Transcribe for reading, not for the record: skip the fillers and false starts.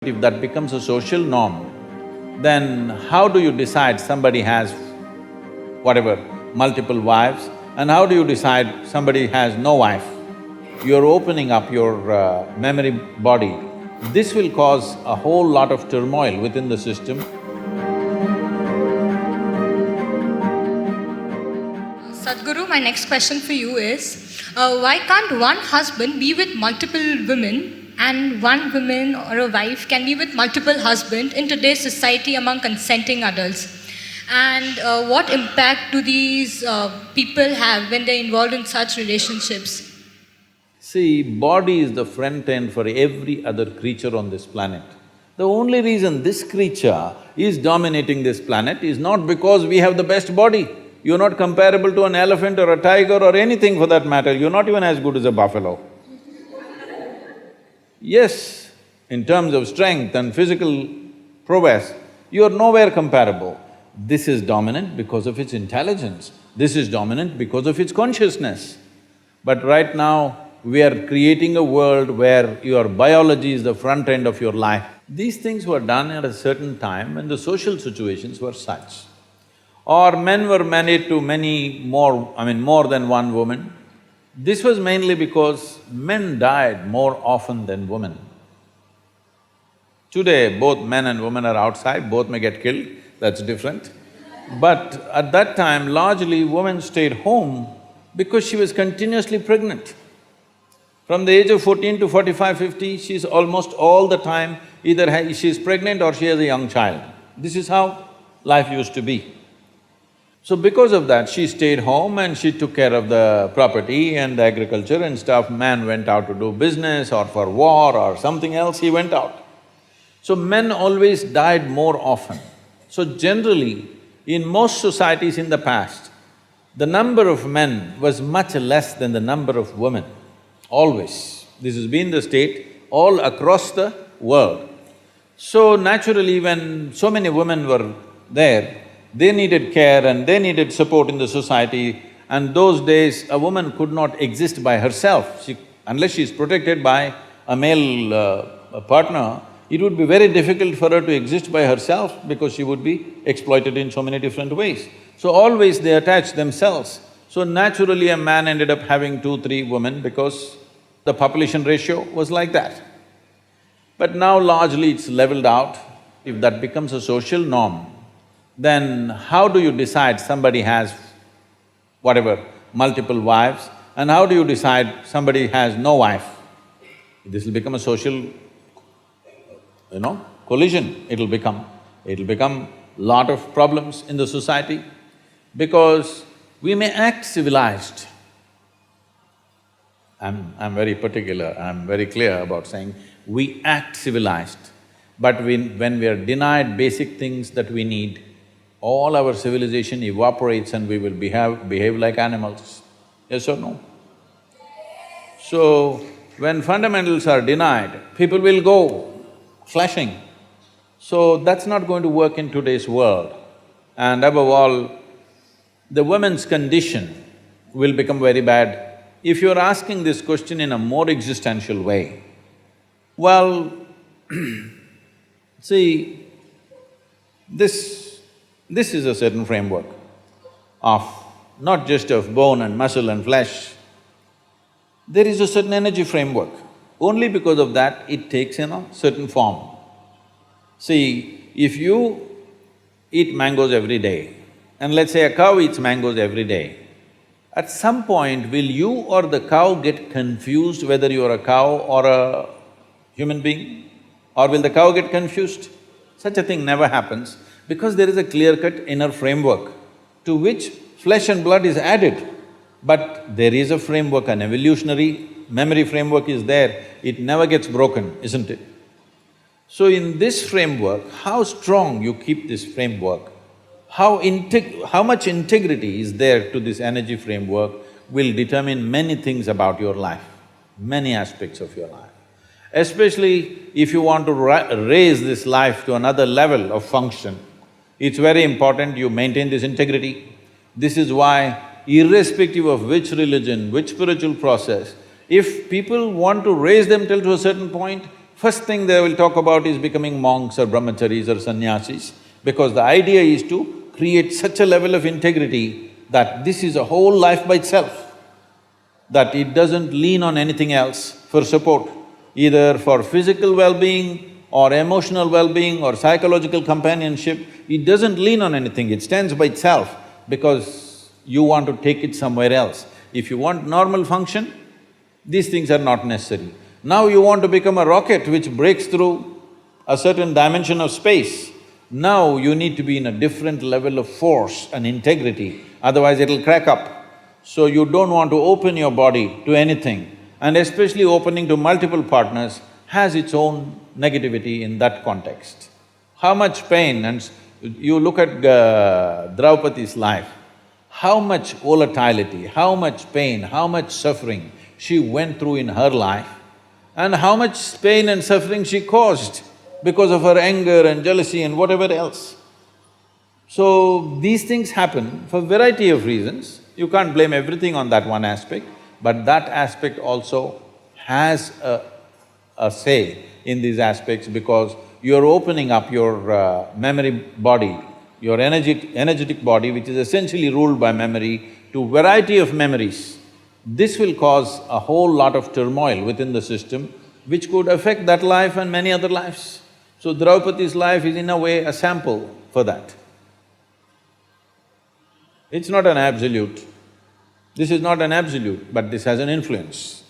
If that becomes a social norm, then how do you decide somebody has whatever, multiple wives, and how do you decide somebody has no wife? You're opening up your memory body. This will cause a whole lot of turmoil within the system. Sadhguru, my next question for you is, why can't one husband be with multiple women and one woman or a wife can be with multiple husbands in today's society among consenting adults? And what impact do these people have when they're involved in such relationships? See, body is the front end for every other creature on this planet. The only reason this creature is dominating this planet is not because we have the best body. You're not comparable to an elephant or a tiger or anything for that matter, you're not even as good as a buffalo. Yes, in terms of strength and physical prowess, you're nowhere comparable. This is dominant because of its intelligence, this is dominant because of its consciousness. But right now, we are creating a world where your biology is the front end of your life. These things were done at a certain time when the social situations were such. Or men were married to more than one woman. This was mainly because men died more often than women. Today, both men and women are outside, both may get killed, that's different. But at that time, largely women stayed home because she was continuously pregnant. From the age of 14 to 45, 50, she's almost all the time either she's pregnant or she has a young child. This is how life used to be. So because of that, she stayed home and she took care of the property and the agriculture and stuff. Man went out to do business or for war or something else, he went out. So men always died more often. So generally, in most societies in the past, the number of men was much less than the number of women, always. This has been the state all across the world. So naturally, when so many women were there, they needed care and they needed support in the society, and those days a woman could not exist by herself. Unless she's protected by a male partner, it would be very difficult for her to exist by herself because she would be exploited in so many different ways. So always they attached themselves. So naturally a man ended up having 2, 3 women because the population ratio was like that. But now largely it's leveled out. If that becomes a social norm, then how do you decide somebody has whatever, multiple wives, and how do you decide somebody has no wife? This will become a social, collision, it'll become. It'll become lot of problems in the society because we may act civilized. I'm very particular, I'm very clear about saying we act civilized, but when we are denied basic things that we need, all our civilization evaporates and we will behave like animals. Yes or no? So, when fundamentals are denied, people will go flashing. So, that's not going to work in today's world. And above all, the women's condition will become very bad. If you're asking this question in a more existential way, well, see, this is a certain framework of not just of bone and muscle and flesh. There is a certain energy framework. Only because of that, it takes certain form. See, if you eat mangoes every day, and let's say a cow eats mangoes every day, at some point will you or the cow get confused whether you're a cow or a human being? Or will the cow get confused? Such a thing never happens because there is a clear-cut inner framework to which flesh and blood is added. But there is a framework, an evolutionary memory framework is there, it never gets broken, isn't it? So in this framework, how strong you keep this framework, how much integrity is there to this energy framework will determine many things about your life, many aspects of your life. Especially if you want to raise this life to another level of function, it's very important you maintain this integrity. This is why, irrespective of which religion, which spiritual process, if people want to raise them till to a certain point, first thing they will talk about is becoming monks or brahmacharis or sannyasis, because the idea is to create such a level of integrity that this is a whole life by itself, that it doesn't lean on anything else for support, either for physical well-being or emotional well-being or psychological companionship. It doesn't lean on anything, it stands by itself because you want to take it somewhere else. If you want normal function, these things are not necessary. Now you want to become a rocket which breaks through a certain dimension of space. Now you need to be in a different level of force and integrity, otherwise it'll crack up. So you don't want to open your body to anything, and especially opening to multiple partners has its own negativity in that context. How much pain you look at Draupadi's life, how much volatility, how much pain, how much suffering she went through in her life, and how much pain and suffering she caused because of her anger and jealousy and whatever else. So, these things happen for variety of reasons. You can't blame everything on that one aspect, but that aspect also has a say in these aspects, because you're opening up your memory body, your energetic body, which is essentially ruled by memory, to variety of memories. This will cause a whole lot of turmoil within the system, which could affect that life and many other lives. So Draupadi's life is in a way a sample for that. It's not an absolute. This is not an absolute, but this has an influence.